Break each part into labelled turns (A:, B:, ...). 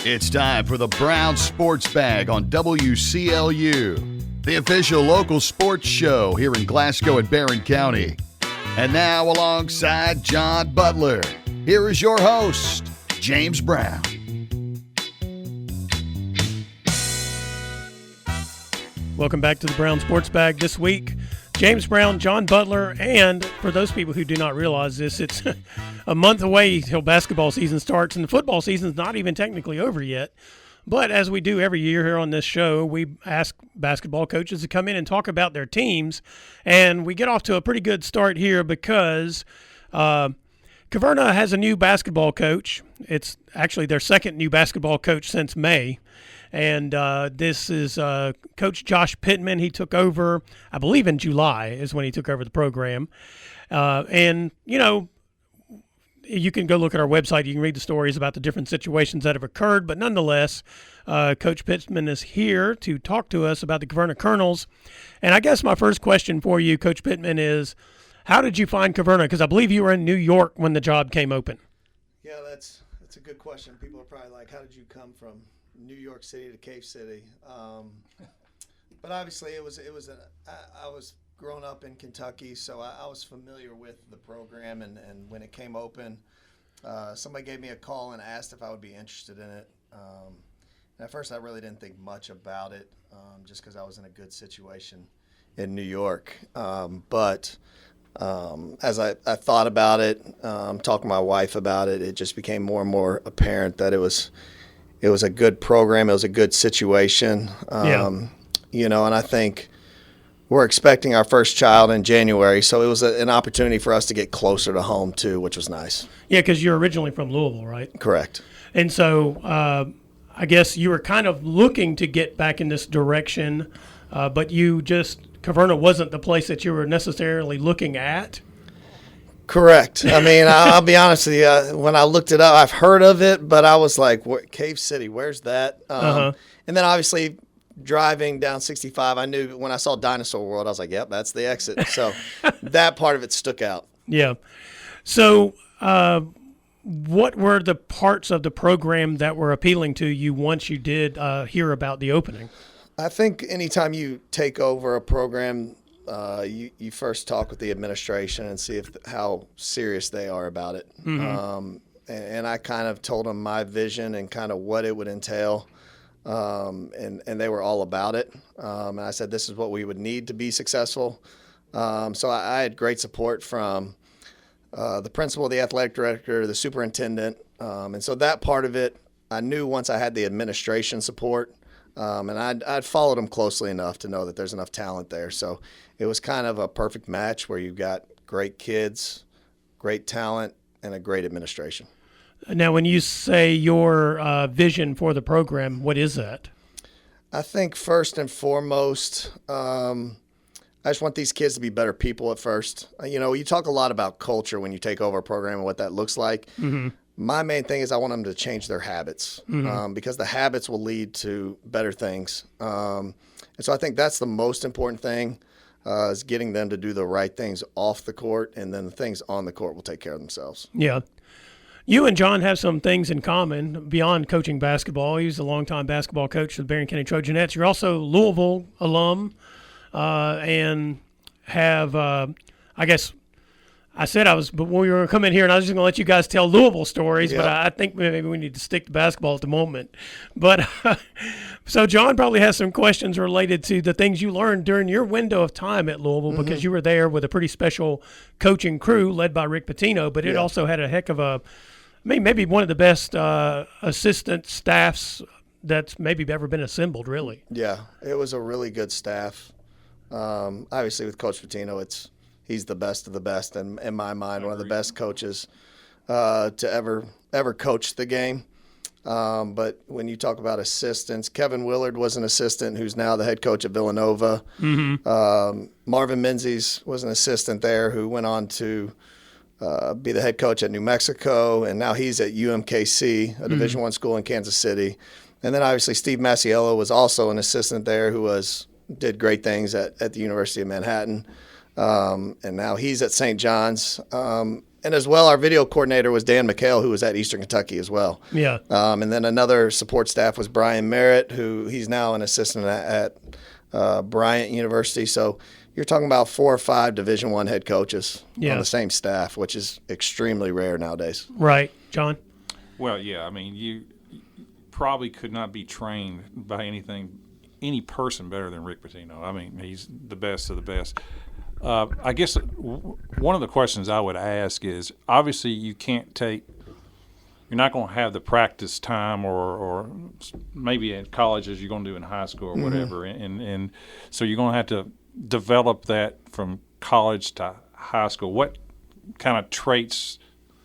A: It's time for the Brown Sports Bag on WCLU, the official local sports show here in Glasgow and Barren County. And now, alongside John Butler, here is your host, James Brown.
B: Welcome back to the Brown Sports Bag this week. James Brown, John Butler, and for those people who do not realize this, it's a month away till basketball season starts, and the football season's not even technically over yet. But as we do every year here on this show, we ask basketball coaches to come in and talk about their teams, and we get off to a pretty good start here because Caverna has a new basketball coach. It's actually their second new basketball coach since May. And this is Coach Josh Pittman. He took over, I believe in July is when he took over the program. And, you know, you can go look at our website. You can read the stories about the different situations that have occurred. But nonetheless, Coach Pittman is here to talk to us about the Caverna Colonels. And I guess my first question for you, Coach Pittman, is how did you find Caverna? Because I believe you were in New York when the job came open.
C: Yeah, that's a good question. People are probably like, how did you come from New York City to Cave City? But obviously I was grown up in Kentucky, so I was familiar with the program, and when it came open, somebody gave me a call and asked if I would be interested in it. And at first I really didn't think much about it, just because I was in a good situation in New York. But as I thought about it, talked to my wife about it, it just became more and more apparent that it was a good program. It was a good situation. You know, and I think we're expecting our first child in January, so it was an opportunity for us to get closer to home, too, which was nice.
B: Yeah, because you're originally from Louisville, right?
C: Correct.
B: And so I guess you were kind of looking to get back in this direction, but Caverna wasn't the place that you were necessarily looking at.
C: Correct. I mean, I'll be honest with you. When I looked it up, I've heard of it, but I was like, Cave City, where's that? And then obviously driving down 65, I knew when I saw Dinosaur World, I was like, yep, that's the exit. So that part of it stuck out.
B: Yeah. So what were the parts of the program that were appealing to you once you did hear about the opening?
C: I think anytime you take over a program, you first talk with the administration and see how serious they are about it. Mm-hmm. And I kind of told them my vision and kind of what it would entail, and they were all about it. And I said, this is what we would need to be successful. So I had great support from the principal, the athletic director, the superintendent. And so that part of it, I knew once I had the administration support, and I'd followed them closely enough to know that there's enough talent there. So it was kind of a perfect match where you've got great kids, great talent, and a great administration.
B: Now, when you say your vision for the program, what is that?
C: I think first and foremost, I just want these kids to be better people at first. You know, you talk a lot about culture when you take over a program and what that looks like. Mm-hmm. My main thing is I want them to change their habits, because the habits will lead to better things. And so I think that's the most important thing, is getting them to do the right things off the court, and then the things on the court will take care of themselves.
B: Yeah. You and John have some things in common beyond coaching basketball. He was a longtime basketball coach for the Barren County Trojanettes. You're also Louisville alum, and have, I guess, but we were coming here, and I was just going to let you guys tell Louisville stories, but I think maybe we need to stick to basketball at the moment. But so John probably has some questions related to the things you learned during your window of time at Louisville, because you were there with a pretty special coaching crew led by Rick Pitino, but it also had a heck of maybe one of the best assistant staffs that's maybe ever been assembled, really.
C: Yeah, it was a really good staff. Obviously, with Coach Pitino, he's the best of the best, and in my mind, one of the best coaches to ever coach the game. But when you talk about assistants, Kevin Willard was an assistant who's now the head coach at Villanova. Mm-hmm. Marvin Menzies was an assistant there who went on to be the head coach at New Mexico, and now he's at UMKC, a Division I school in Kansas City. And then obviously Steve Masiello was also an assistant there who did great things at the University of Manhattan. And now he's at St. John's. And as well, our video coordinator was Dan McHale, who was at Eastern Kentucky as well.
B: Yeah.
C: And then another support staff was Brian Merritt, who he's now an assistant at Bryant University. So you're talking about 4 or 5 Division I head coaches on the same staff, which is extremely rare nowadays.
B: Right. John?
D: Well, yeah. I mean, you probably could not be trained by any person better than Rick Pitino. I mean, he's the best of the best. I guess one of the questions I would ask is, obviously you're not going to have the practice time or maybe at college as you're going to do in high school or whatever. And so you're going to have to develop that from college to high school. What kind of traits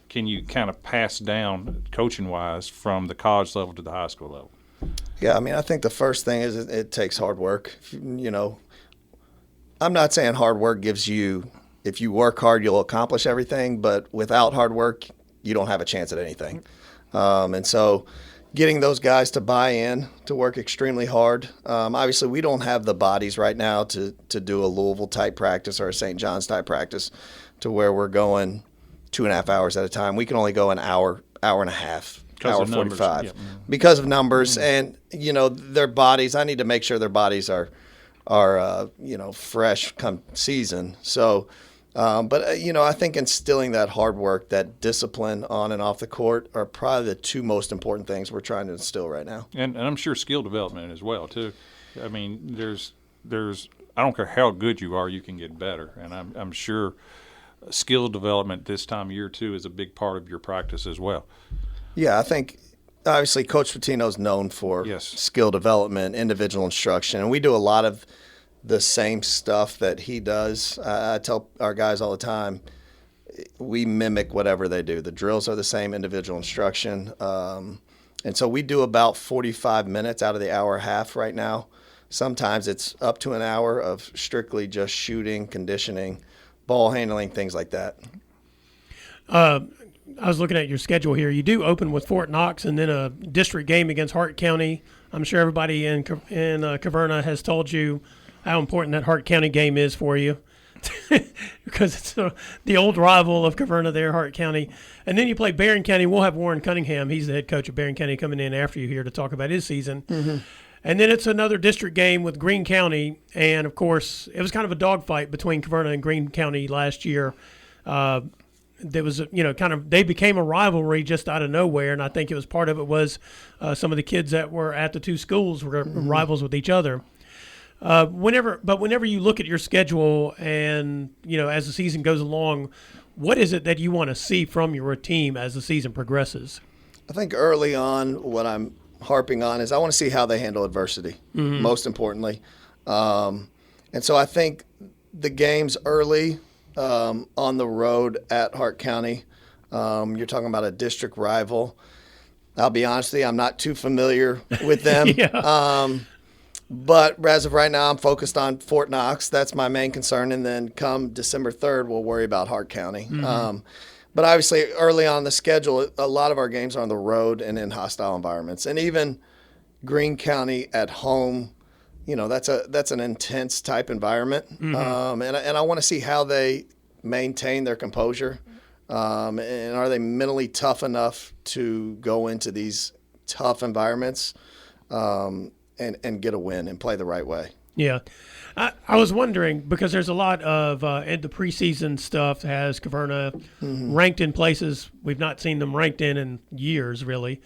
D: can you kind of pass down coaching-wise from the college level to the high school level?
C: Yeah, I mean, I think the first thing is it takes hard work. I'm not saying hard work gives you, if you work hard, you'll accomplish everything, but without hard work, you don't have a chance at anything. And so getting those guys to buy in, to work extremely hard. Obviously, we don't have the bodies right now to do a Louisville-type practice or a St. John's-type practice to where we're going 2.5 hours at a time. We can only go an hour and a half. Hour 45 because of numbers and their bodies. I need to make sure their bodies are fresh come season. So but I think instilling that hard work, that discipline on and off the court are probably the 2 most important things we're trying to instill right now.
D: And I'm sure skill development as well too. I mean, there's I don't care how good you are, you can get better, and I'm sure skill development this time of year too is a big part of your practice as well.
C: Yeah, I think obviously Coach Pitino's known for skill development, individual instruction, and we do a lot of the same stuff that he does. I tell our guys all the time, we mimic whatever they do. The drills are the same, individual instruction. And so we do about 45 minutes out of the hour and a half right now. Sometimes it's up to an hour of strictly just shooting, conditioning, ball handling, things like that.
B: I was looking at your schedule here. You do open with Fort Knox and then a district game against Hart County. I'm sure everybody in Caverna has told you how important that Hart County game is for you because it's the old rival of Caverna there, Hart County. And then you play Barren County. We'll have Warren Cunningham. He's the head coach of Barren County coming in after you here to talk about his season. Mm-hmm. And then it's another district game with Greene County. And, of course, it was kind of a dogfight between Caverna and Greene County last year. There was, they became a rivalry just out of nowhere, and I think it was part of it was some of the kids that were at the 2 schools were rivals with each other. Whenever you look at your schedule and, as the season goes along, what is it that you want to see from your team as the season progresses?
C: I think early on what I'm harping on is I want to see how they handle adversity, most importantly. And so I think the games early – on the road at Hart County. You're talking about a district rival. I'll be honest with you, I'm not too familiar with them. But as of right now, I'm focused on Fort Knox. That's my main concern. And then come December 3rd, we'll worry about Hart County. But obviously, early on the schedule, a lot of our games are on the road and in hostile environments. And even Greene County at home, that's an intense type environment, and I want to see how they maintain their composure, and are they mentally tough enough to go into these tough environments, and get a win and play the right way.
B: Yeah, I was wondering because there's a lot of the preseason stuff has Caverna ranked in places we've not seen them ranked in years, really,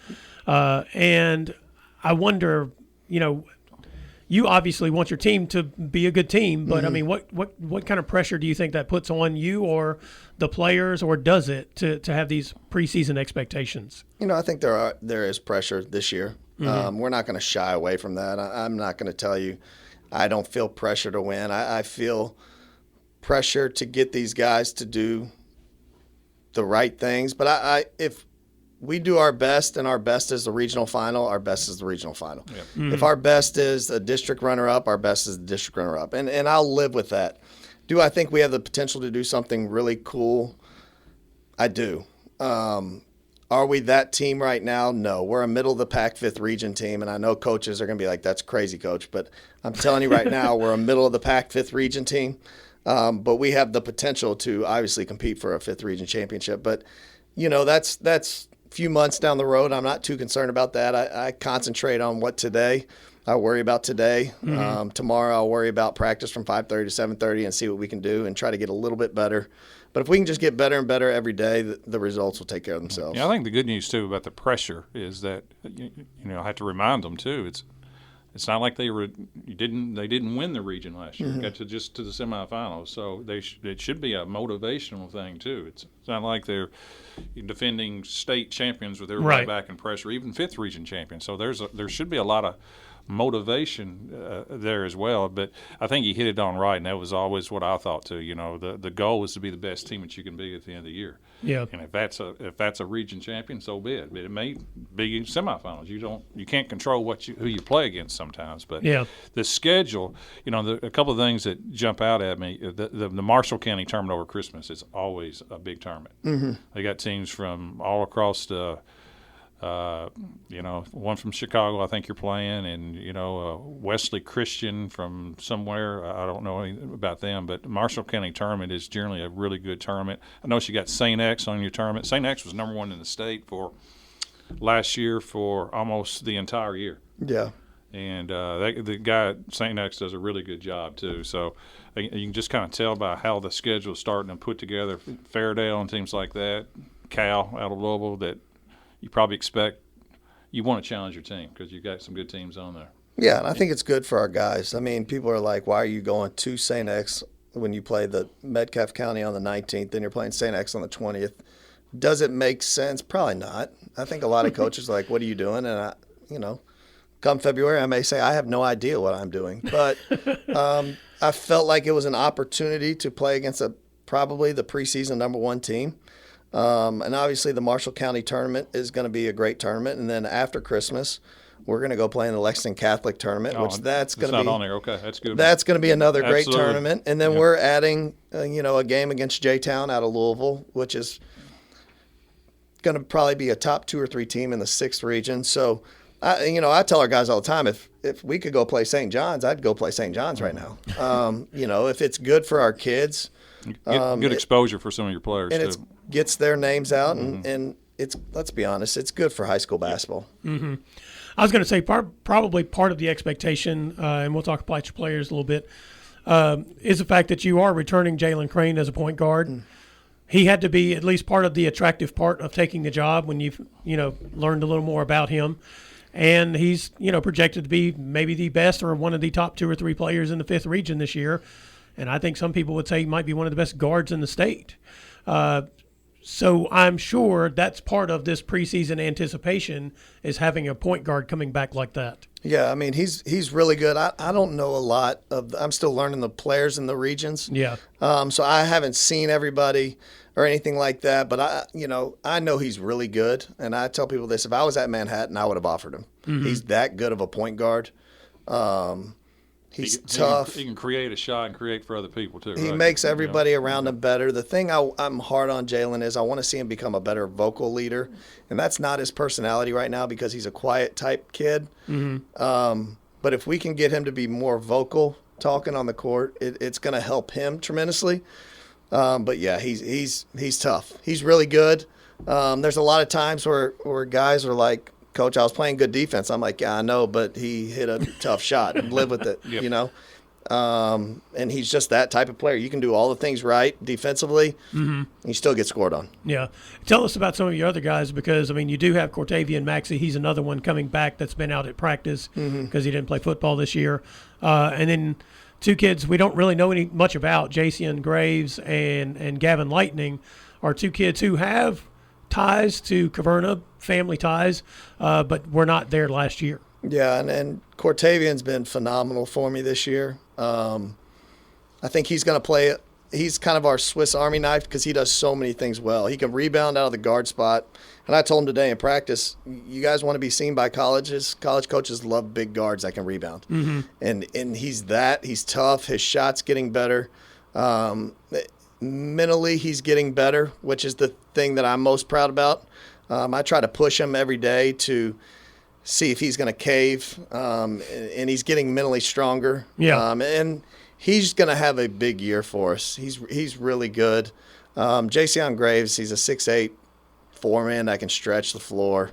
B: and I wonder, you obviously want your team to be a good team, but I mean, what kind of pressure do you think that puts on you or the players, or does it to have these preseason expectations?
C: I think there is pressure this year. We're not going to shy away from that. I'm not going to tell you I don't feel pressure to win. I feel pressure to get these guys to do the right things. But if we do our best, and our best is the regional final, our best is the regional final. Yep. If our best is a district runner-up, our best is the district runner-up. And I'll live with that. Do I think we have the potential to do something really cool? I do. Are we that team right now? No. We're a middle-of-the-pack 5th region team, and I know coaches are going to be like, that's crazy, coach. But I'm telling you right now, we're a middle-of-the-pack 5th region team. But we have the potential to obviously compete for a 5th region championship. But, that's a few months down the road. I'm not too concerned about that. I concentrate on what today. I worry about today. Tomorrow I'll worry about practice from 5:30 to 7:30 and see what we can do and try to get a little bit better. But if we can just get better and better every day, the results will take care of themselves.
D: Yeah, I think the good news too about the pressure is that I have to remind them too. It's not like they didn't win the region last year. Got to the semifinals, so it should be a motivational thing too. It's not like they're defending state champions with everybody back in pressure, even 5th region champions. So there should be a lot of motivation there as well. But I think you hit it on right, and that was always what I thought too. The goal is to be the best team that you can be at the end of the year.
B: Yeah.
D: And if that's a region champion, so be it. But it may be semifinals. You can't control who you play against sometimes. But the schedule, a couple of things that jump out at me. The Marshall County tournament over Christmas is always a big tournament. They got teams from all across the. One from Chicago, I think you're playing, and Wesley Christian from somewhere. I don't know anything about them, but the Marshall County tournament is generally a really good tournament. I know you got St. X on your tournament. St. X was number 1 in the state for last year for almost the entire year.
C: Yeah.
D: And the guy at St. X does a really good job too. So you can just kind of tell by how the schedule is starting to put together. Fairdale and teams like that, Cal out of Louisville, that you probably expect you want to challenge your team because you've got some good teams on there.
C: Yeah, and I think it's good for our guys. I mean, people are like, why are you going to St. X when you play the Metcalfe County on the 19th, then you're playing St. X on the 20th? Does it make sense? Probably not. I think a lot of coaches are like, what are you doing? And, come February, I may say, I have no idea what I'm doing. But I felt like it was an opportunity to play against probably the preseason number 1 team. And obviously the Marshall County tournament is going to be a great tournament. And then after Christmas, we're going to go play in the Lexington Catholic tournament, which that's going to be
D: on there. Okay, that's good.
C: That's going to be another great
D: Absolutely.
C: tournament. And then we're adding, a game against J-Town out of Louisville, which is going to probably be a top 2 or 3 team in the 6th region. So, I tell our guys all the time, if we could go play St. John's, I'd go play St. John's right now. If it's good for our kids.
D: Good exposure for some of your players,
C: and
D: too.
C: It gets their names out, and it's, let's be honest, it's good for high school basketball.
B: Mm-hmm. I was going to say probably part of the expectation, and we'll talk about your players a little bit, is the fact that you are returning Jalen Crane as a point guard. He had to be at least part of the attractive part of taking the job when you've learned a little more about him. And he's projected to be maybe the best or one of the top 2 or 3 players in the 5th region this year. And I think some people would say he might be one of the best guards in the state. So I'm sure that's part of this preseason anticipation is having a point guard coming back like that.
C: Yeah, I mean, he's really good. I don't know a lot I'm still learning the players in the regions.
B: Yeah.
C: So I haven't seen everybody or anything like that, but I know he's really good. And I tell people this, if I was at Manhattan, I would have offered him. Mm-hmm. He's that good of a point guard. He's tough.
D: He can create a shot and create for other people, too.
C: He
D: right?
C: makes everybody around him better. The thing I'm hard on Jalen is I want to see him become a better vocal leader. And that's not his personality right now because he's a quiet type kid. Mm-hmm. But if we can get him to be more vocal, talking on the court, it's going to help him tremendously. But, yeah, he's tough. He's really good. There's a lot of times where guys are like, Coach, I was playing good defense. I'm like, yeah, I know, but he hit a tough shot and live with it,
D: Yep.
C: And he's just that type of player. You can do all the things right defensively, you still get scored on.
B: Yeah. Tell us about some of your other guys because, you do have Cortavian Maxey. He's another one coming back that's been out at practice because he didn't play football this year. And then 2 kids we don't really know much about, Jason Graves and Gavin Lightning, are 2 kids who have ties to Caverna, family ties, but were not there last year.
C: Yeah, and Cortavian's been phenomenal for me this year. I think he's going to play – he's kind of our Swiss Army knife because he does so many things well. He can rebound out of the guard spot. And I told him today in practice, you guys want to be seen by colleges. College coaches love big guards that can rebound. Mm-hmm. And he's that. He's tough. His shot's getting better. Mentally, he's getting better, which is the thing that I'm most proud about. I try to push him every day to see if he's going to cave, and he's getting mentally stronger.
B: Yeah.
C: And he's going to have a big year for us. He's really good. Jason Graves, he's a 6'8" foreman that can stretch the floor.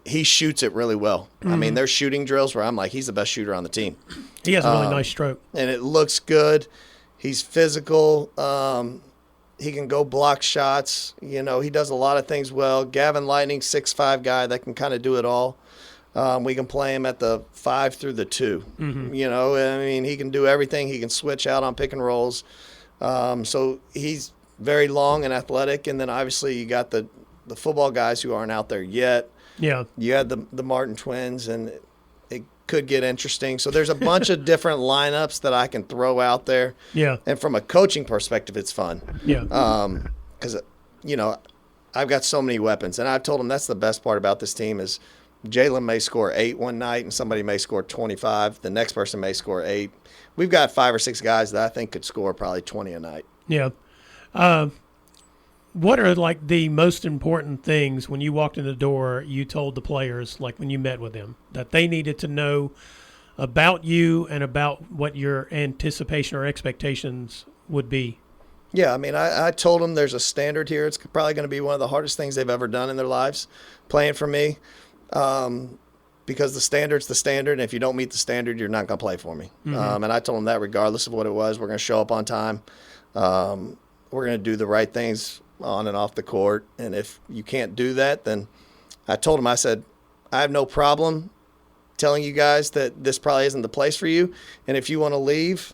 C: He shoots it really well. I mean, there's shooting drills where I'm like, he's the best shooter on the team.
B: He has a really nice stroke.
C: And it looks good. He's physical. He can go block shots. You know, he does a lot of things well. Gavin Lightning, 6'5" guy that can kind of do it all. We can play him at the 5 through the 2. You know, I mean, he can do everything. He can switch out on pick and rolls. So he's very long and athletic. And then obviously you got the football guys who aren't out there yet.
B: Yeah.
C: You had the Martin twins, and it could get interesting. So there's a bunch of different lineups that I can throw out there.
B: Yeah.
C: And from a coaching perspective, it's fun.
B: Yeah.
C: Because, you know, I've got so many weapons. And I've told them that's the best part about this team is Jalen may score 8 one night and somebody may score 25. The next person may score 8. We've got 5 or 6 guys that I think could score probably 20 a night.
B: Yeah. What are, like, the most important things when you walked in the door you told the players, like when you met with them, that they needed to know about you and about what your anticipation or expectations would be?
C: Yeah, I mean, I told them there's a standard here. It's probably going to be one of the hardest things they've ever done in their lives, playing for me, because the standard's the standard, and if you don't meet the standard, you're not going to play for me. And I told them that regardless of what it was, we're going to show up on time. We're going to do the right things on and off the court, and if you can't do that, then I told him, I said, I have no problem telling you guys that this probably isn't the place for you, and if you want to leave,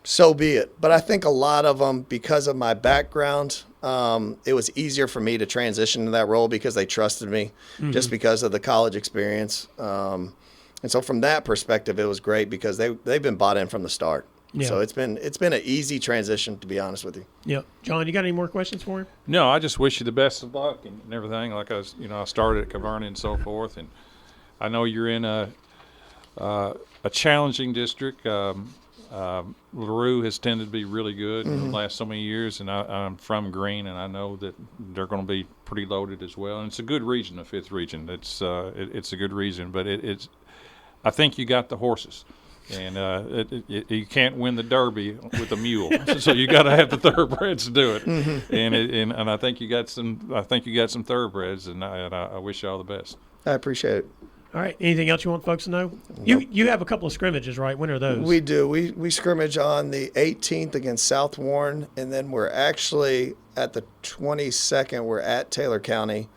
C: so be it. But I think a lot of them, because of my background, it was easier for me to transition to that role because they trusted me, just because of the college experience. And so from that perspective, it was great because they've been bought in from the start. Yeah. So it's been an easy transition, to be honest with you.
B: Yeah. John, you got any more questions for him?
D: No, I just wish you the best of luck and everything. Like I started at Caverna and so forth, and I know you're in a challenging district. LaRue has tended to be really good in the last so many years, and I'm from Green, and I know that they're going to be pretty loaded as well. And it's a good region, the 5th region. It's a good region, but it's I think you got the horses. And you can't win the Derby with a mule, so you got to have the thoroughbreds to do it. And I think you got some. I think you got some thoroughbreds, and I wish you all the best.
C: I appreciate it.
B: All right. Anything else you want folks to know? Nope. You have a couple of scrimmages, right? When are those?
C: We do. We scrimmage on the 18th against South Warren, and then we're actually at the 22nd. We're at Taylor County.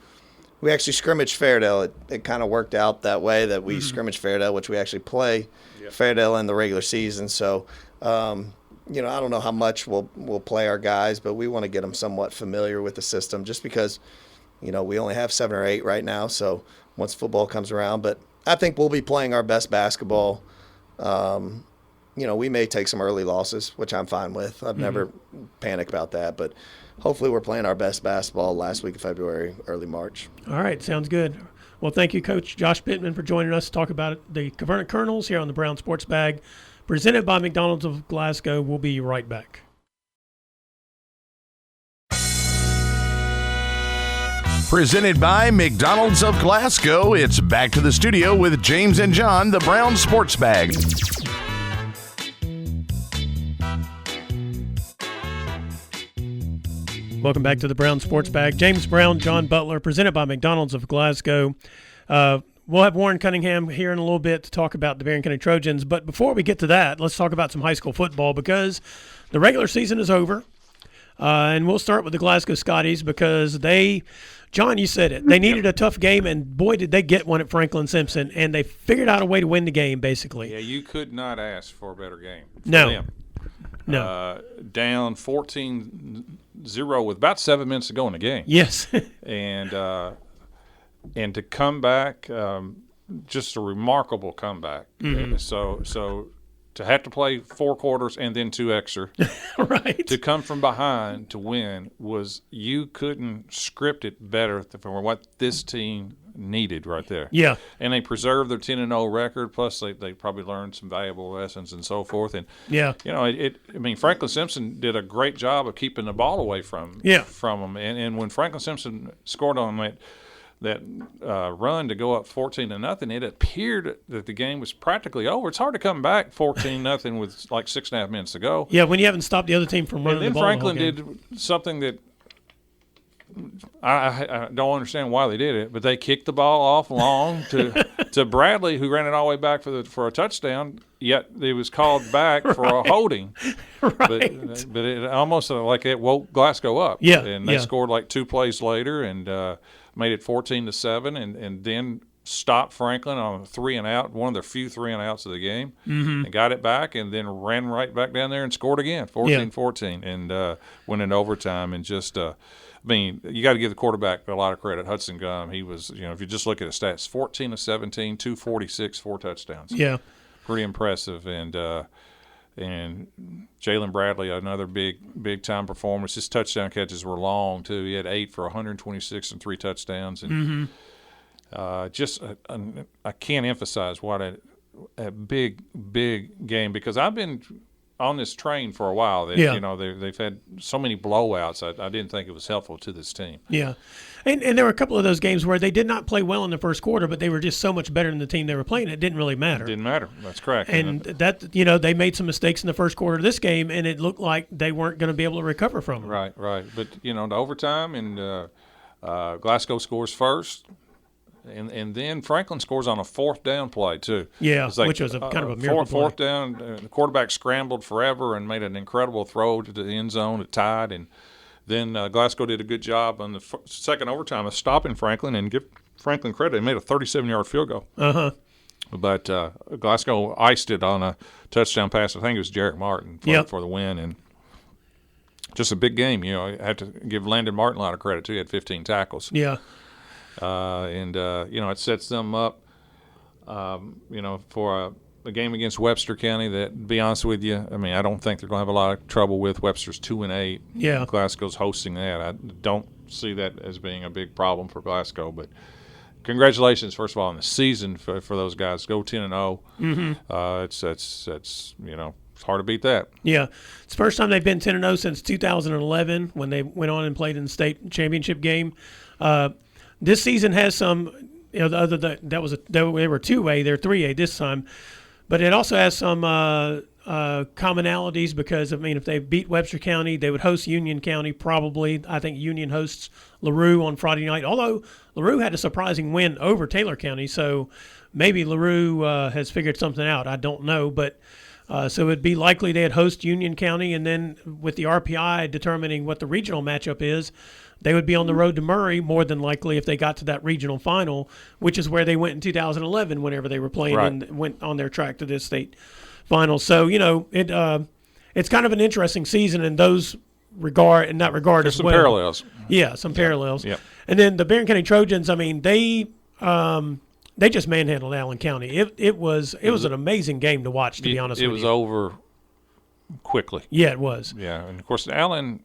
C: We actually scrimmage Fairdale. It kind of worked out that way that we scrimmage Fairdale, which we actually play Fairdale in the regular season. So, I don't know how much we'll play our guys, but we want to get them somewhat familiar with the system just because, we only have 7 or 8 right now. So once football comes around, but I think we'll be playing our best basketball. We may take some early losses, which I'm fine with. I've never panicked about that, but hopefully we're playing our best basketball last week of February, early March.
B: All right. Sounds good. Well, thank you, Coach Josh Pittman, for joining us to talk about the Caverna Colonels here on the Brown Sports Bag, presented by McDonald's of Glasgow. We'll be right back.
A: Presented by McDonald's of Glasgow, it's back to the studio with James and John, the Brown Sports Bag.
B: Welcome back to the Brown Sports Bag. James Brown, John Butler, presented by McDonald's of Glasgow. We'll have Warren Cunningham here in a little bit to talk about the Barren County Trojans. But before we get to that, let's talk about some high school football because the regular season is over. And we'll start with the Glasgow Scotties because John, you said it, they needed a tough game, and boy, did they get one at Franklin Simpson, and they figured out a way to win the game, basically.
D: Yeah, you could not ask for a better game.
B: No.
D: Down 14-0 with about 7 minutes to go in the game.
B: Yes.
D: and to come back, just a remarkable comeback. So to have to play 4 quarters and then 2 extra,
B: right? To
D: come from behind to win you couldn't script it better for what this team needed right there.
B: Yeah.
D: And they preserved their 10-0 record. Plus, they probably learned some valuable lessons and so forth. And Franklin Simpson did a great job of keeping the ball away from them. And when Franklin Simpson scored on run to go up 14-0, it appeared that the game was practically over. It's hard to come back 14-0 with like 6.5 minutes to go.
B: Yeah, when you haven't stopped the other team from running the ball.
D: And then Franklin did something that I don't understand why they did it, but they kicked the ball off long to Bradley, who ran it all the way back for a touchdown. Yet it was called back for a holding.
B: Right.
D: But it almost like it woke Glasgow up.
B: Yeah.
D: And they scored like 2 plays later and made it 14-7, and then stopped Franklin on a 3-and-out, one of their few 3-and-outs of the game, and got it back, and then ran right back down there and scored again, 14-14, and went into overtime. And just, I mean, you got to give the quarterback a lot of credit. Hudson Gum, he was, if you just look at his stats, 14 of 17, 246, 4 touchdowns.
B: Yeah.
D: Pretty impressive. And Jalen Bradley, another big time performance. His touchdown catches were long too. He had 8 for 126 and 3 touchdowns. And I can't emphasize what a big game, because I've been on this train for a while. They've had so many blowouts. I didn't think it was helpful to this team. Yeah.
B: And there were a couple of those games where they did not play well in the first quarter, but they were just so much better than the team they were playing. It didn't really matter.
D: It didn't matter. That's correct.
B: And they made some mistakes in the first quarter of this game, and it looked like they weren't going to be able to recover from them.
D: Right. But, the overtime, and Glasgow scores first. And then Franklin scores on a 4th down play too.
B: Yeah, which was kind of a miracle play.
D: 4th down, the quarterback scrambled forever and made an incredible throw to the end zone. It tied, and then Glasgow did a good job on the second overtime of stopping Franklin, and give Franklin credit. They made a 37-yard field goal. But Glasgow iced it on a touchdown pass. I think it was Jarrett Martin for the win, and just a big game. I had to give Landon Martin a lot of credit too. He had 15 tackles.
B: Yeah.
D: It sets them up, for a game against Webster County that, to be honest with you, I mean, I don't think they're going to have a lot of trouble with. Webster's 2-8.
B: Yeah.
D: Glasgow's hosting that. I don't see that as being a big problem for Glasgow, but congratulations, first of all, on the season for those guys. Go 10-0. It's hard to beat that.
B: Yeah. It's the first time they've been 10-0 since 2011 when they went on and played in the state championship game. This season has some, they were 2A, they're 3A this time, but it also has some commonalities because, if they beat Webster County, they would host Union County probably. I think Union hosts LaRue on Friday night, although LaRue had a surprising win over Taylor County, so maybe LaRue has figured something out. I don't know, but so it'd be likely they'd host Union County, and then with the RPI determining what the regional matchup is, they would be on the road to Murray more than likely if they got to that regional final, which is where they went in 2011 whenever they were playing and went on their track to this state final. So, it's kind of an interesting season in that regard
D: There's
B: as
D: some
B: well.
D: parallels.
B: Yeah, some parallels.
D: Yep.
B: And then the Barren County Trojans, they just manhandled Allen County. It was an amazing game to watch, to be honest with you.
D: It was over quickly.
B: Yeah, it was.
D: Yeah, and of course Allen,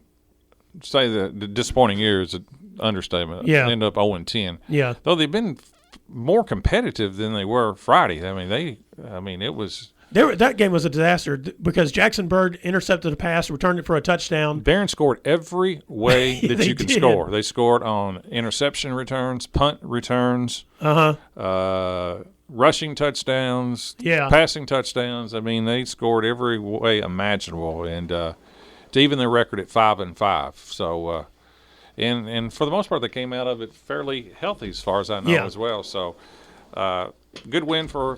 D: say the disappointing year is an understatement.
B: Yeah.
D: They ended up 0-10.
B: Yeah.
D: Though they've been more competitive than they were Friday. It was.
B: That game was a disaster because Jackson Bird intercepted a pass, returned it for a touchdown.
D: Barren scored every way that you could
B: did.
D: score. They scored on interception returns, punt returns, rushing touchdowns, passing touchdowns. They scored every way imaginable, and to even their record at 5-5. So, and for the most part, they came out of it fairly healthy, as far as I know, as well. So, good win for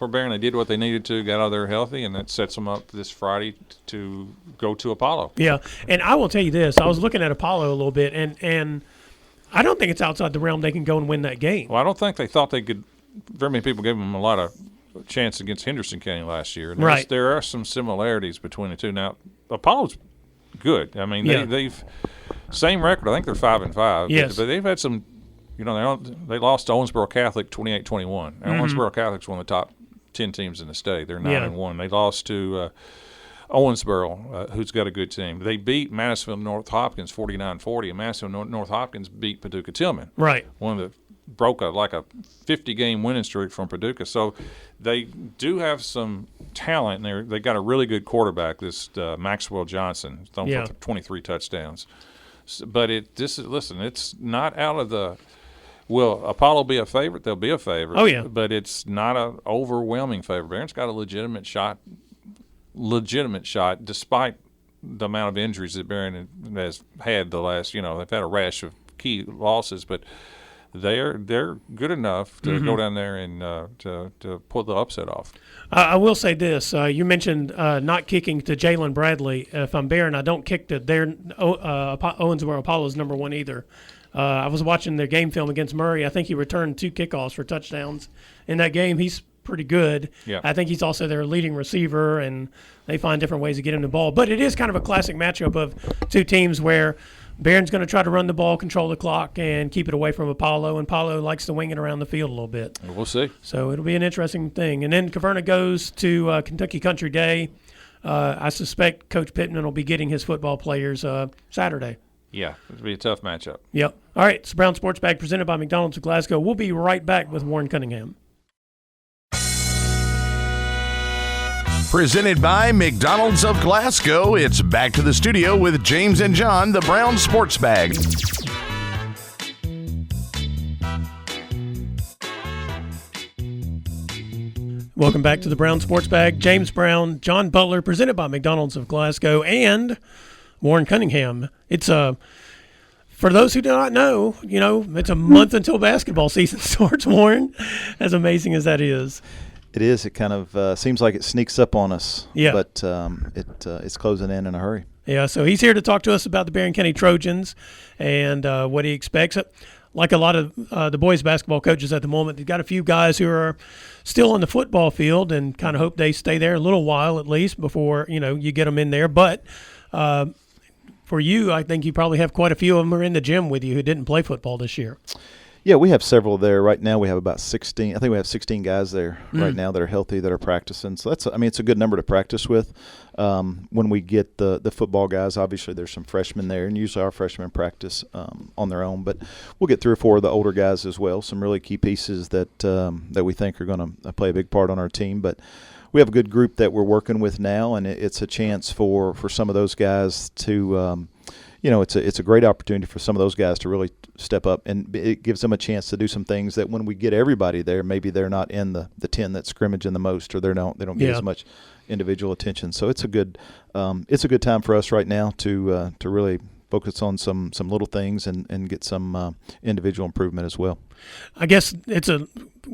D: Barren. They did what they needed to, got out of there healthy, and that sets them up this Friday to go to Apollo.
B: Yeah, and I will tell you this: I was looking at Apollo a little bit, and I don't think it's outside the realm they can go and win that game.
D: Well, I don't think they thought they could. Very many people gave them a lot of chance against Henderson County last year. And there are some similarities between the two. Now, Apollo's good. They've same record. I think they're 5-5.
B: Yes.
D: But they've had some. They lost to Owensboro Catholic 28-21. Owensboro Catholic's one of the top 10 teams in the state. They're 9-1. They lost to Owensboro, who's got a good team. They beat Madisonville North Hopkins 49-40, and Madisonville North Hopkins beat Paducah Tillman.
B: Right.
D: One of the broke a 50-game winning streak from Paducah. So they do have some talent, and they got a really good quarterback, this Maxwell Johnson, thrown for 23 touchdowns. But it's not out of the Will Apollo be a favorite? They'll be a favorite.
B: Oh, yeah.
D: But it's not an overwhelming favorite. Barron's got a legitimate shot, despite the amount of injuries that Barren has had the last, they've had a rash of key losses, but they're good enough to go down there and to pull the upset off.
B: I will say this. You mentioned not kicking to Jalen Bradley. If I'm Barren, I don't kick to their Owensboro Apollo's number one either. I was watching their game film against Murray. I think he returned 2 kickoffs for touchdowns in that game. He's pretty good.
D: Yeah.
B: I think he's also their leading receiver, and they find different ways to get him the ball. But it is kind of a classic matchup of two teams where Barron's going to try to run the ball, control the clock, and keep it away from Apollo, and Apollo likes to wing it around the field a little bit.
D: We'll see.
B: So it'll be an interesting thing. And then Caverna goes to Kentucky Country Day. I suspect Coach Pittman will be getting his football players Saturday.
D: Yeah, it'll be a tough matchup.
B: Yep. All right, it's the Brown Sports Bag presented by McDonald's of Glasgow. We'll be right back with Warren Cunningham.
A: Presented by McDonald's of Glasgow, it's back to the studio with James and John, the Brown Sports Bag.
B: Welcome back to the Brown Sports Bag. James Brown, John Butler, presented by McDonald's of Glasgow, and Warren Cunningham. It's for those who do not know, it's a month until basketball season starts, Warren, as amazing as that is.
E: It is. It kind of seems like it sneaks up on us.
B: Yeah.
E: But it's closing in a hurry.
B: Yeah, so he's here to talk to us about the Barren County Trojans and what he expects. Like a lot of the boys basketball coaches at the moment, they've got a few guys who are still on the football field and kind of hope they stay there a little while at least before, you get them in there. But for you, I think you probably have quite a few of them who are in the gym with you who didn't play football this year.
E: Yeah, we have several there right now. We have about 16. I think we have 16 guys there right now that are healthy, that are practicing. So it's a good number to practice with. When we get the football guys, obviously there's some freshmen there, and usually our freshmen practice on their own. But we'll get 3 or 4 of the older guys as well. Some really key pieces that we think are going to play a big part on our team. But we have a good group that we're working with now, and it's a chance for some of those guys to. It's a great opportunity for some of those guys to really step up, and it gives them a chance to do some things that when we get everybody there, maybe they're not in the 10 that's scrimmaging the most, or they don't get as much individual attention. So it's a good time for us right now to really focus on some little things and get some individual improvement as well.
B: I guess it's a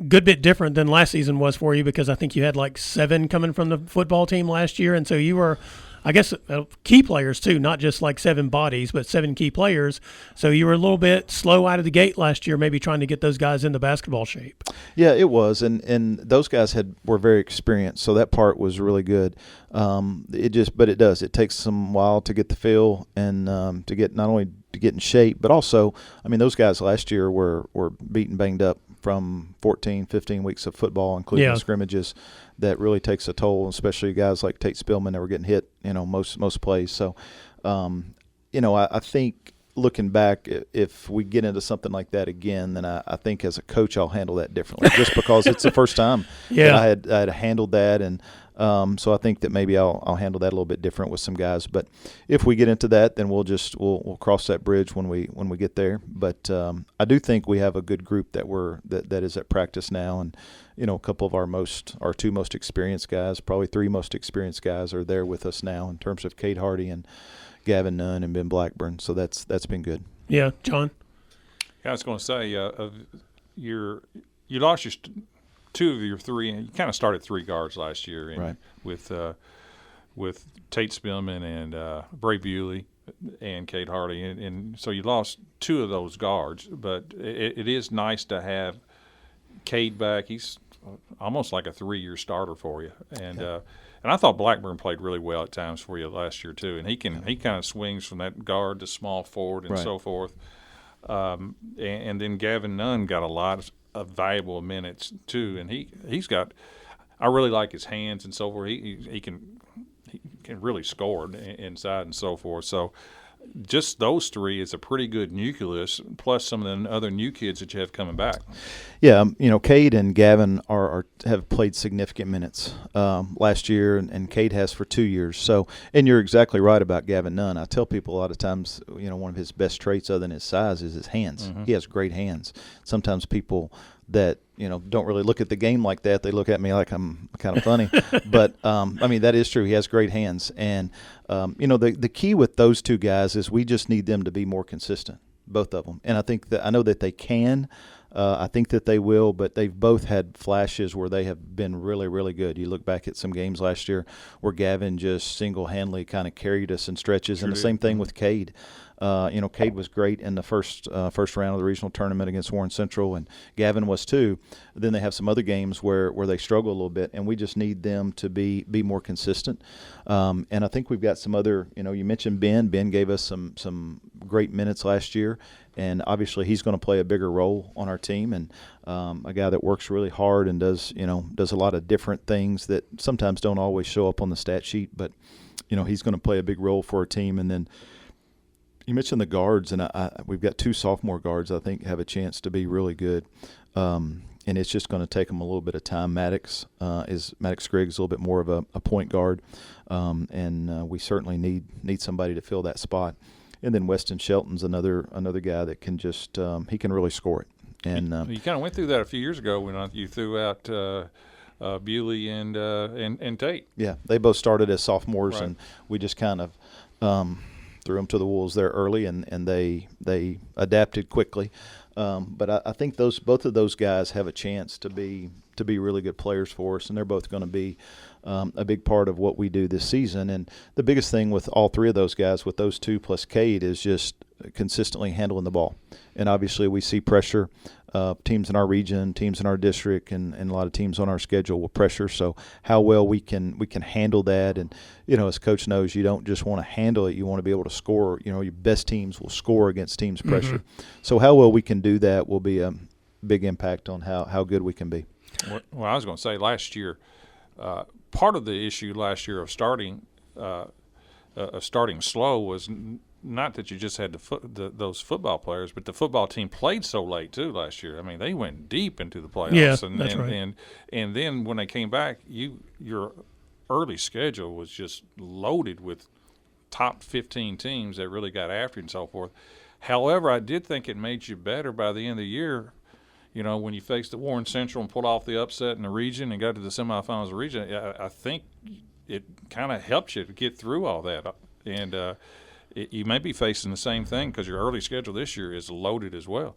B: good bit different than last season was for you, because I think you had like 7 coming from the football team last year, and so you were, I guess, key players too, not just like 7 bodies, but 7 key players. So you were a little bit slow out of the gate last year, maybe trying to get those guys into basketball shape.
E: Yeah, it was, and those guys were very experienced, so that part was really good. It takes some while to get the feel and to get not only to get in shape, but also, those guys last year were beaten, banged up from 14, 15 weeks of football, including scrimmages. That really takes a toll, especially guys like Tate Spillman that were getting hit, most plays. So, I think looking back, if we get into something like that again, then I think as a coach I'll handle that differently, just because it's the first time that I had handled that, and so I think that maybe I'll handle that a little bit different with some guys. But if we get into that, then we'll cross that bridge when we get there. But I do think we have a good group that is at practice now, and a couple of our 2 most experienced guys, probably 3 most experienced guys, are there with us now in terms of Cade Hardy and Gavin Nunn and Ben Blackburn. So that's been good.
B: Yeah, John.
D: Yeah, I was going to say, you lost your 2 of your 3, and you kind of started 3 guards last year,
E: right,
D: with Tate Spillman and Bray Bewley and Cade Hardy, and so you lost 2 of those guards. But it is nice to have Cade back. He's almost like a 3-year starter for you, and I thought Blackburn played really well at times for you last year too. And he kind of swings from that guard to small forward and so forth. And then Gavin Nunn got a lot of valuable minutes too, and he's got. I really like his hands and so forth. He can really score inside and so forth. So just those three is a pretty good nucleus, plus some of the other new kids that you have coming back.
E: Yeah, Cade and Gavin have played significant minutes last year, and Cade has for 2 years. So, and you're exactly right about Gavin Nunn. I tell people a lot of times, one of his best traits other than his size is his hands. He has great hands. Sometimes people that don't really look at the game like that, they look at me like I'm kind of funny. But that is true. He has great hands, and the key with those two guys is we just need them to be more consistent, both of them. And I know that they can. I think that they will, but they've both had flashes where they have been really, really good. You look back at some games last year where Gavin just single-handedly kind of carried us in stretches, and the same thing with Cade. Cade was great in the first round of the regional tournament against Warren Central, and Gavin was too. Then they have some other games where they struggle a little bit, and we just need them to be more consistent. And I think we've got some other. You mentioned Ben. Ben gave us some great minutes last year, and obviously he's going to play a bigger role on our team. And a guy that works really hard and does a lot of different things that sometimes don't always show up on the stat sheet, but he's going to play a big role for our team. And then you mentioned the guards, and we've got 2 sophomore guards I think have a chance to be really good. And it's just going to take them a little bit of time. Maddox Griggs a little bit more of a point guard, and we certainly need somebody to fill that spot. And then Weston Shelton's another guy that can just he can really score it. And
D: you kind of went through that a few years ago when you threw out Bewley and Tate.
E: Yeah, they both started as sophomores,
D: right.
E: And we just kind of threw them to the wolves there early, and they adapted quickly. But I think both of those guys have a chance to be really good players for us, and they're both going to be a big part of what we do this season. And the biggest thing with all 3 of those guys, with those 2 plus Cade, is just consistently handling the ball. And obviously we see pressure. Teams in our region, teams in our district, and a lot of teams on our schedule will pressure. So how well we can handle that, and as Coach knows, you don't just want to handle it; you want to be able to score. Your best teams will score against teams' pressure. So how well we can do that will be a big impact on how good we can be.
D: Well, I was going to say last year, part of the issue last year of starting slow was not that you just had those football players, but the football team played so late too last year. I mean, they went deep into the playoffs.
B: Yeah,
D: and,
B: that's
D: and,
B: right.
D: and then when they came back, your early schedule was just loaded with top 15 teams that really got after you and so forth. However, I did think it made you better by the end of the year. When you faced the Warren Central and pulled off the upset in the region and got to the semifinals of the region, I think it kind of helped you to get through all that. And you may be facing the same thing because your early schedule this year is loaded as well.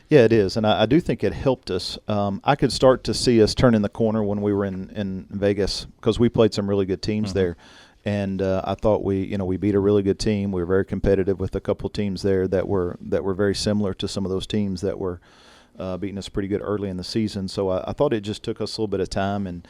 E: Yeah, it is, and I do think it helped us. I could start to see us turning the corner when we were in Vegas, because we played some really good teams there. And I thought we beat a really good team. We were very competitive with a couple of teams there that were very similar to some of those teams that were beating us pretty good early in the season. So I thought it just took us a little bit of time, and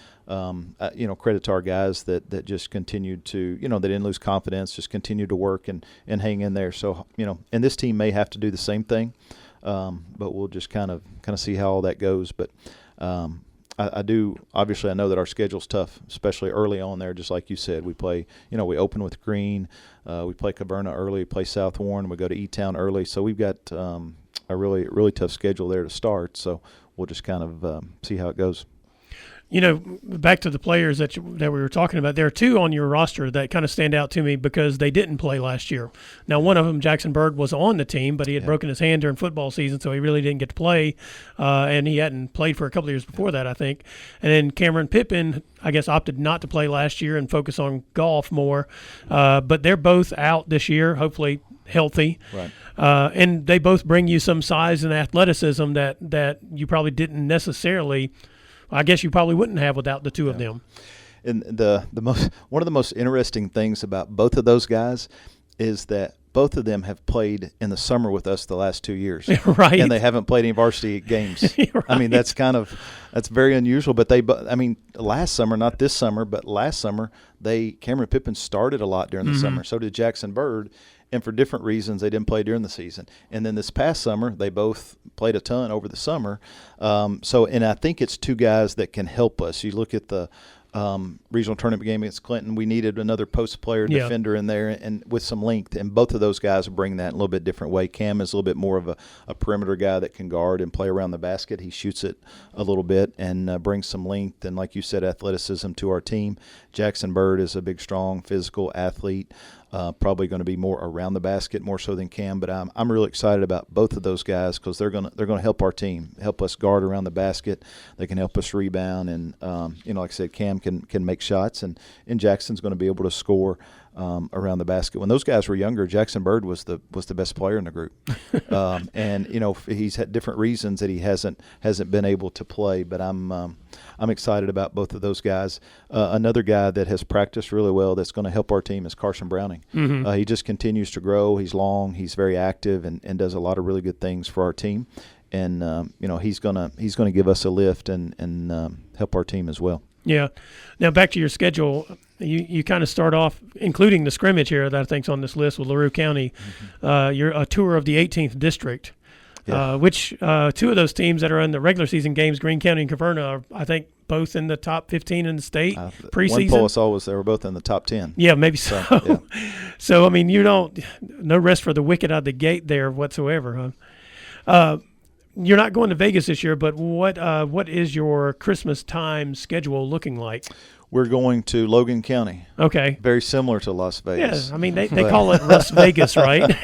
E: credit to our guys that just continued to, they didn't lose confidence, just continued to work and hang in there. So and this team may have to do the same thing, but we'll just kind of see how all that goes. But I know that our schedule's tough, especially early on there. Just like you said, we play, we open with Green, we play Caverna early, we play South Warren, we go to E-Town early. So we've got a really, really tough schedule there to start. So we'll just kind of see how it goes.
B: Back to the players that we were talking about, there are 2 on your roster that kind of stand out to me because they didn't play last year. Now, one of them, Jackson Bird, was on the team, but he had broken his hand during football season, so he really didn't get to play, and he hadn't played for a couple of years before that, I think. And then Cameron Pittman, I guess, opted not to play last year and focus on golf more, but they're both out this year, hopefully healthy.
E: Right.
B: And they both bring you some size and athleticism that you probably didn't necessarily – I guess you probably wouldn't have without the 2 of them.
E: And one of the most interesting things about both of those guys is that both of them have played in the summer with us the last 2 years.
B: Right.
E: And they haven't played any varsity games.
B: Right.
E: I mean, that's very unusual. But last summer, not this summer, but last summer, Cameron Pittman started a lot during the summer. So did Jackson Bird. And for different reasons, they didn't play during the season. And then this past summer, they both played a ton over the summer. And I think it's 2 guys that can help us. You look at the regional tournament game against Clinton, we needed another post player defender in there and with some length, and both of those guys bring that in a little bit different way. Cam is a little bit more of a perimeter guy that can guard and play around the basket. He shoots it a little bit and brings some length and, like you said, athleticism to our team. Jackson Bird is a big, strong, physical athlete. Probably going to be more around the basket more so than Cam, but I'm really excited about both of those guys because they're going to help our team, help us guard around the basket. They can help us rebound, and like I said, Cam can make shots, and Jackson's going to be able to score around the basket. When those guys were younger, Jackson Bird was the best player in the group, and he's had different reasons that he hasn't been able to play. But I'm excited about both of those guys. Another guy that has practiced really well that's going to help our team is Carson Browning.
B: Mm-hmm.
E: He just continues to grow. He's long. He's very active and does a lot of really good things for our team. And he's gonna give us a lift and help our team as well.
B: Yeah. Now back to your schedule. You kind of start off, including the scrimmage here that I think's on this list with LaRue County. Mm-hmm. You're a tour of the 18th district, which two of those teams that are in the regular season games, Greene County and Caverna, are, I think, both in the top 15 in the state preseason.
E: One poll I saw was they were both in the top 10.
B: Yeah, maybe so.
E: Yeah.
B: So I mean, no rest for the wicked out of the gate there whatsoever, huh? You're not going to Vegas this year, but what is your Christmas time schedule looking like?
E: We're going to Logan County.
B: Okay.
E: Very similar to Las Vegas.
B: Yeah, I mean, they call it Las Vegas, right?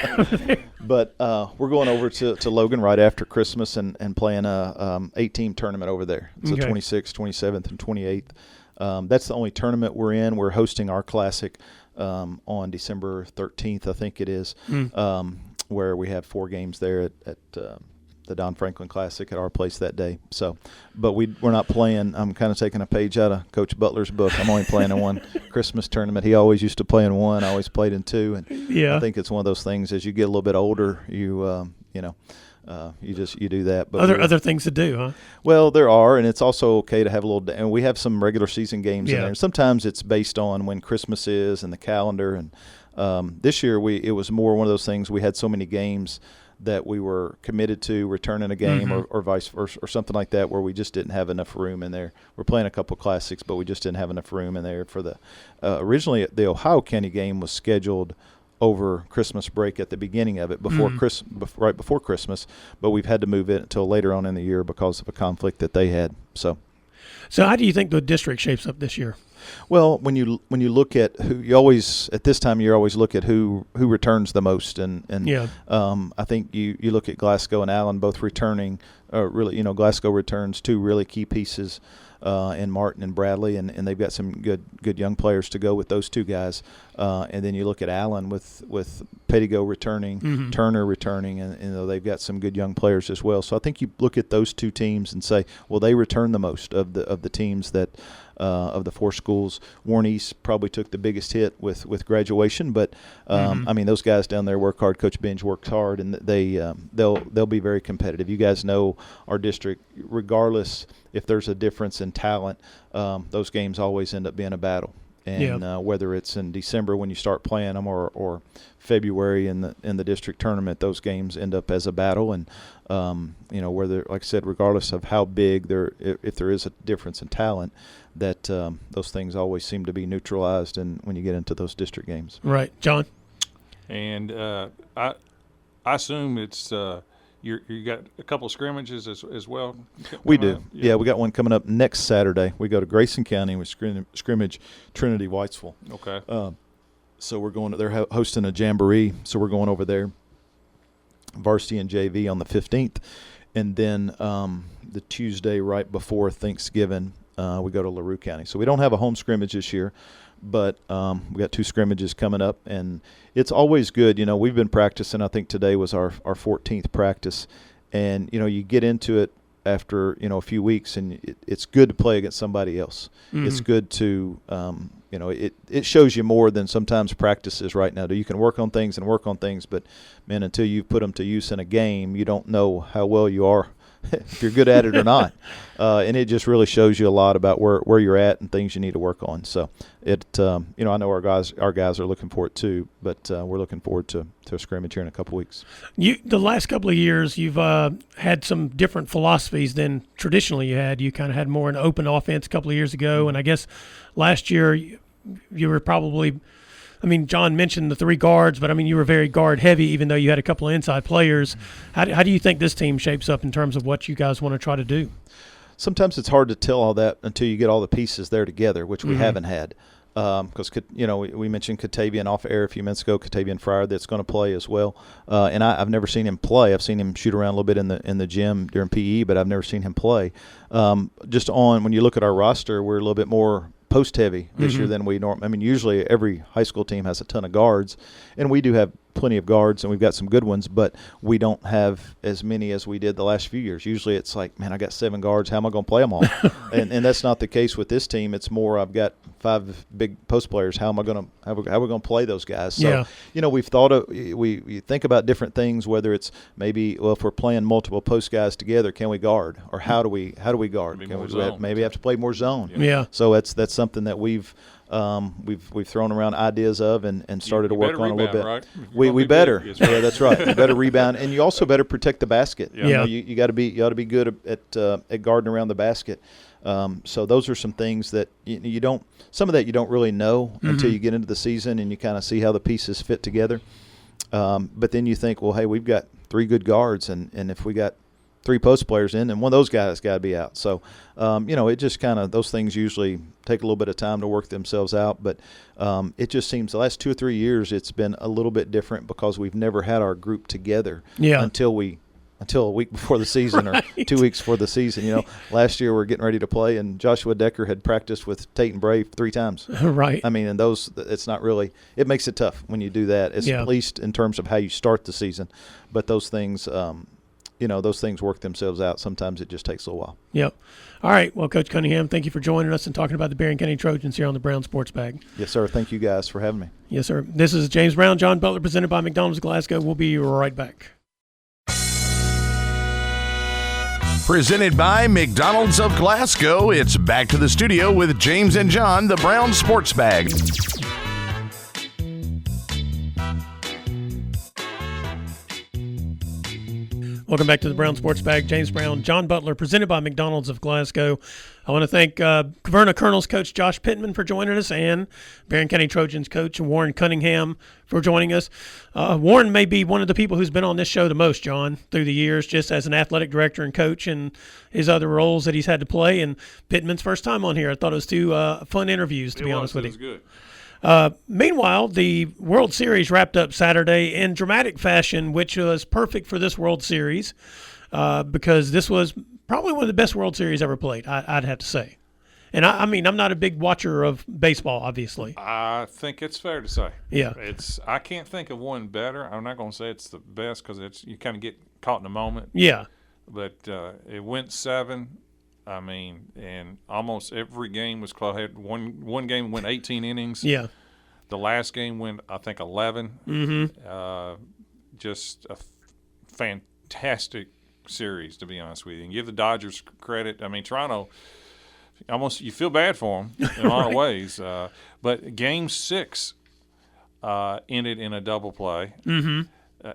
E: But we're going over to Logan right after Christmas and playing a 8-team tournament over there. It's the 26th, 27th, and 28th. That's the only tournament we're in. We're hosting our Classic on December 13th, I think it is, where we have 4 games there at the Don Franklin Classic at our place that day. So, but we're not playing. I'm kind of taking a page out of Coach Butler's book. I'm only playing in one Christmas tournament. He always used to play in one. I always played in 2. And I think it's one of those things as you get a little bit older, you do that. But
B: other things to do, huh?
E: Well, there are, and it's also okay to have a little. And we have some regular season games in there. And sometimes it's based on when Christmas is and the calendar. And this year it was more one of those things. We had so many games that we were committed to returning a game or vice versa or something like that, where we just didn't have enough room in there. We're playing a couple Classics, but we just didn't have enough room in there for the originally the Ohio County game was scheduled over Christmas break at the beginning of it right before Christmas, but we've had to move it until later on in the year because of a conflict that they had. So
B: how do you think the district shapes up this year?
E: Well, when you look at who you always at this time of year always look at who returns the most, and I think you look at Glasgow and Allen both returning. Really, Glasgow returns 2 really key pieces in Martin and Bradley, and they've got some good young players to go with those 2 guys. And then you look at Allen with Pettigo returning, Turner returning, and they've got some good young players as well. So I think you look at those 2 teams and say, well, they return the most of the teams that. Of the 4 schools. Warren East probably took the biggest hit with graduation, but I mean, those guys down there work hard. Coach Binge works hard, and they'll be very competitive. You guys know our district, regardless if there's a difference in talent, those games always end up being a battle. And whether it's in December when you start playing them or February in the district tournament, those games end up as a battle. And whether, like I said, regardless of how big if there is a difference in talent, that those things always seem to be neutralized and when you get into those district games.
B: Right, John.
D: And I assume it's you got a couple of scrimmages as well.
E: We do. Yeah, we got one coming up next Saturday. We go to Grayson County with scrimmage Trinity Whitesville.
D: Okay.
E: So we're going. They're hosting a jamboree, so we're going over there. Varsity and JV on the 15th, and then the Tuesday right before Thanksgiving, we go to LaRue County. So we don't have a home scrimmage this year, but we got 2 scrimmages coming up, and it's always good. We've been practicing. I think today was our 14th practice, and you get into it after a few weeks, and it's good to play against somebody else. It's good to it shows you more than sometimes practices right now. You can work on things, but man, until you put them to use in a game, you don't know how well you are if you're good at it or not. And it just really shows you a lot about where you're at and things you need to work on. So I know our guys are looking for it too, but we're looking forward to a scrimmage here in a couple weeks.
B: The last couple of years, you've had some different philosophies than traditionally you had. You kind of had more an open offense a couple of years ago, and I guess last year you were probably – I mean, John mentioned the 3 guards, but, I mean, you were very guard-heavy even though you had a couple of inside players. How do you think this team shapes up in terms of what you guys want to try to do?
E: Sometimes it's hard to tell all that until you get all the pieces there together, which we haven't had. Because, we mentioned Katavian off air a few minutes ago, Katavian Fryer that's going to play as well. And I've never seen him play. I've seen him shoot around a little bit in the gym during PE, but I've never seen him play. When you look at our roster, we're a little bit more post-heavy this year than we normally. I mean, usually every high school team has a ton of guards, and we do have plenty of guards, and we've got some good ones, but we don't have as many as we did the last few years. Usually it's like, man, I got 7 guards. How am I going to play them all? and that's not the case with this team. It's more, I've got 5 big post players. How are we going to play those guys? So, we've thought of, we think about different things, whether it's maybe, well, if we're playing multiple post guys together, can we guard? Or how do we guard? Maybe have to play more zone.
B: Yeah.
E: So that's something that we've thrown around ideas of and started to work on a little bit.
D: Right?
E: We better. Yeah, that's right. You better rebound, and you also better protect the basket.
B: Yeah.
E: You ought to be good at guarding around the basket. So those are some things that you don't. Some of that you don't really know until you get into the season and you kind of see how the pieces fit together. But then you think, well, hey, we've got 3 good guards, and if we got 3 post players in, and one of those guys got to be out. So, it just kind of, those things usually take a little bit of time to work themselves out. But it just seems the last 2 or 3 years it's been a little bit different because we've never had our group together until a week before the season or 2 weeks before the season. Last year we were getting ready to play, and Joshua Decker had practiced with Tate and Brave 3 times.
B: Right.
E: I mean, and it's not really – it makes it tough when you do that, at least in terms of how you start the season. But those things those things work themselves out. Sometimes it just takes a little while.
B: Yep. All right. Well, Coach Cunningham, thank you for joining us and talking about the Barren County Trojans here on the Brown Sports Bag.
E: Yes, sir. Thank you guys for having me.
B: Yes, sir. This is James Brown, John Butler, presented by McDonald's Glasgow. We'll be right back.
A: Presented by McDonald's of Glasgow, it's back to the studio with James and John, the Brown Sports Bag.
B: Welcome back to the Brown Sports Bag. James Brown, John Butler, presented by McDonald's of Glasgow. I want to thank Caverna Colonels coach Josh Pittman for joining us, and Barren County Trojans coach Warren Cunningham for joining us. Warren may be one of the people who's been on this show the most, John, through the years, just as an athletic director and coach and his other roles that he's had to play. And Pittman's first time on here. I thought it was 2 fun interviews, to be honest with you.
D: It was good.
B: Meanwhile, the World Series wrapped up Saturday in dramatic fashion, which was perfect for this World Series because this was probably one of the best World Series ever played, I'd have to say. And, I mean, I'm not a big watcher of baseball, obviously.
D: I think it's fair to say.
B: Yeah.
D: I can't think of one better. I'm not going to say it's the best because you kind of get caught in the moment.
B: Yeah.
D: But it went 7. I mean, and almost every game was close. Had one game went 18 innings.
B: Yeah.
D: The last game went, I think, 11.
B: Mm-hmm.
D: Just a fantastic series, to be honest with you. And give the Dodgers credit. I mean, Toronto, almost you feel bad for them in a lot of ways. But Game 6 ended in a double play.
B: Mm-hmm.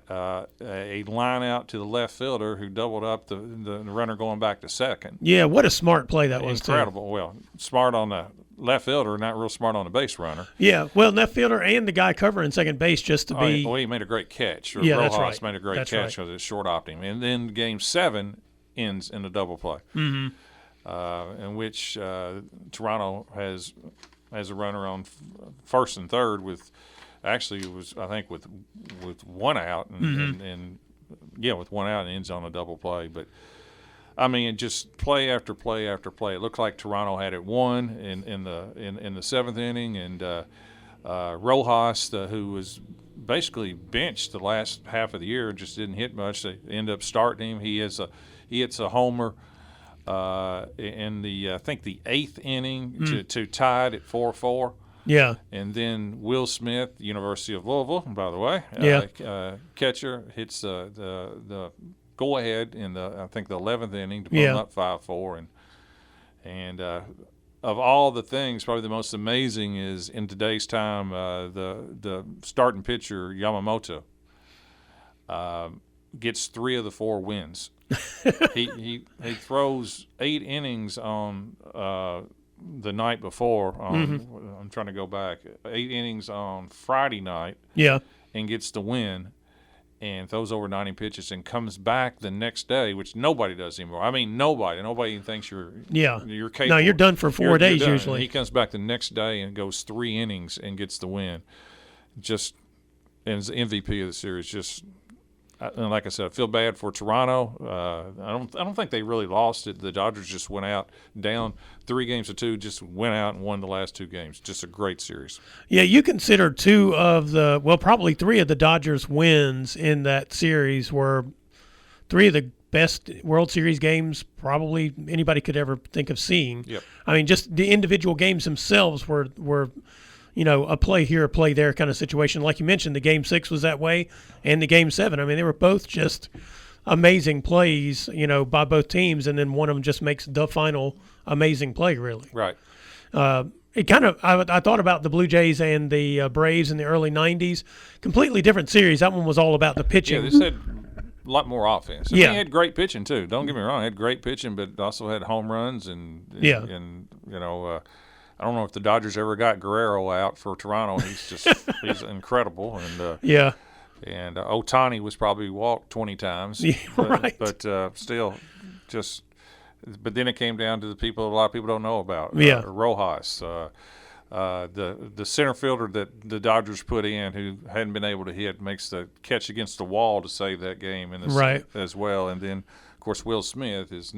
D: A line out to the left fielder who doubled up the runner going back to second.
B: Yeah, what a smart play that was,
D: incredible. Well, smart on the left fielder, not real smart on the base runner.
B: Yeah, well, left fielder and the guy covering second base just to be.
D: Well, he made a great catch.
B: Yeah,
D: Rojas
B: that's right.
D: made a great catch because it short opt him. And then Game 7 ends in a double play, in which Toronto has a runner on first and third with. Actually, it was with 1 out and with 1 out and ends on a double play. But I mean, just play after play after play. It looked like Toronto had it won in the 7th inning, and Rojas, who was basically benched the last half of the year, just didn't hit much. They end up starting him. He hits a homer in the I think the 8th inning to tie it at 4-4.
B: Yeah.
D: And then Will Smith, University of Louisville, by the way, catcher, hits the go ahead in I think the 11th inning to put them up 5-4, and of all the things, probably the most amazing is in today's time the starting pitcher Yamamoto gets 3 of the 4 wins. he throws 8 innings on the night before. I'm trying to go back. 8 innings on Friday night.
B: Yeah. And
D: gets the win, and throws over 90 pitches, and comes back the next day, which nobody does anymore. I mean, nobody even thinks you're capable.
B: No, you're done for 4 days usually.
D: And he comes back the next day and goes 3 innings and gets the win. Just and is the MVP of the series. Just. And like I said, I feel bad for Toronto. I don't think they really lost it. The Dodgers just went out down 3-2, just went out and won the last 2 games. Just a great series.
B: Yeah, you consider probably 3 of the Dodgers' wins in that series were 3 of the best World Series games probably anybody could ever think of seeing.
D: Yep.
B: I mean, just the individual games themselves were a play here, a play there kind of situation. Like you mentioned, the Game 6 was that way, and the Game 7. I mean, they were both just amazing plays, by both teams, and then one of them just makes the final amazing play, really.
D: Right.
B: It kind of I thought about the Blue Jays and the Braves in the early 90s. Completely different series. That one was all about the pitching.
D: Yeah, they said a lot more offense.
B: Yeah.
D: They had great pitching, too. Don't get me wrong. They had great pitching, but also had home runs and I don't know if the Dodgers ever got Guerrero out for Toronto. He's incredible, and Ohtani was probably walked 20 times.
B: Yeah, right.
D: But still, but then it came down to the people a lot of people don't know about. Rojas, the center fielder that the Dodgers put in who hadn't been able to hit makes the catch against the wall to save that game as well. And then of course Will Smith is.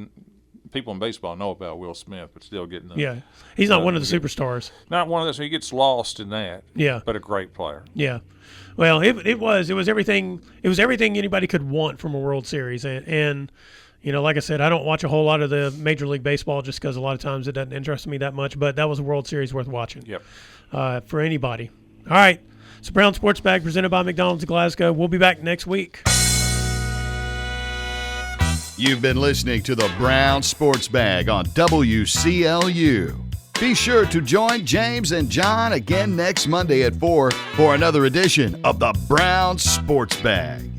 D: People in baseball know about Will Smith, but still getting the
B: he's not one of the superstars.
D: Not one of those. He gets lost in that.
B: Yeah,
D: but a great player.
B: Yeah, well, it was everything. It was everything anybody could want from a World Series, and like I said, I don't watch a whole lot of the Major League Baseball just because a lot of times it doesn't interest me that much. But that was a World Series worth watching.
D: Yep.
B: For anybody. All right, it's Brown Sports Bag presented by McDonald's of Glasgow. We'll be back next week.
A: You've been listening to the Brown Sports Bag on WCLU. Be sure to join James and John again next Monday at 4 for another edition of the Brown Sports Bag.